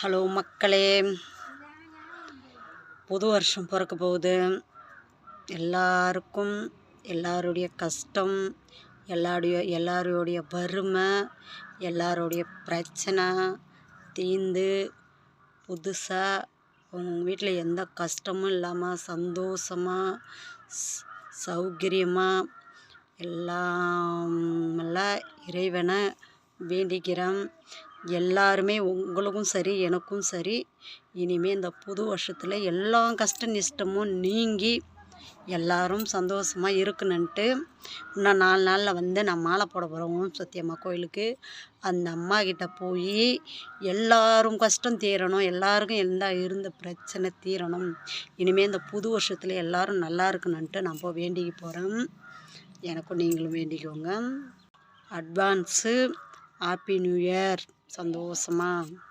Hello மக்களே, புது வருஷம் பிறக்க போகுது. எல்லாருக்கும் எல்லாருடைய கஷ்டம், எல்லாருடைய வறுமை, எல்லாருடைய பிரச்சனை தீர்ந்து புதுசாக உங்கள் வீட்டில் எந்த கஷ்டமும் இல்லாமல் சந்தோஷமாக சௌகரியமாக எல்லாம் இறைவனை வேண்டிக்கிறேன். எல்லாருமே உங்களுக்கும் சரி எனக்கும் சரி இனிமேல் இந்த புது வருஷத்தில் எல்லா கஷ்ட நஷ்டமும் நீங்கி எல்லாரும் சந்தோஷமாக இருக்கணுன்ட்டு இன்னும் 4 நாளில் நான் மாலை போட போகிறோம் சத்தியம்மா கோயிலுக்கு. அந்த அம்மா கிட்ட போய் எல்லாரும் கஷ்டம் தீரணும், எல்லாருக்கும் இருந்த பிரச்சனை தீரணும், இனிமேல் இந்த புது வருஷத்தில் எல்லாரும் நல்லா இருக்கணுன்ட்டு நான் போய் வேண்டிக்க போகிறேன். எனக்கும் நீங்களும் வேண்டிக்கோங்க. Advance happy new year. சந்தோஷமாக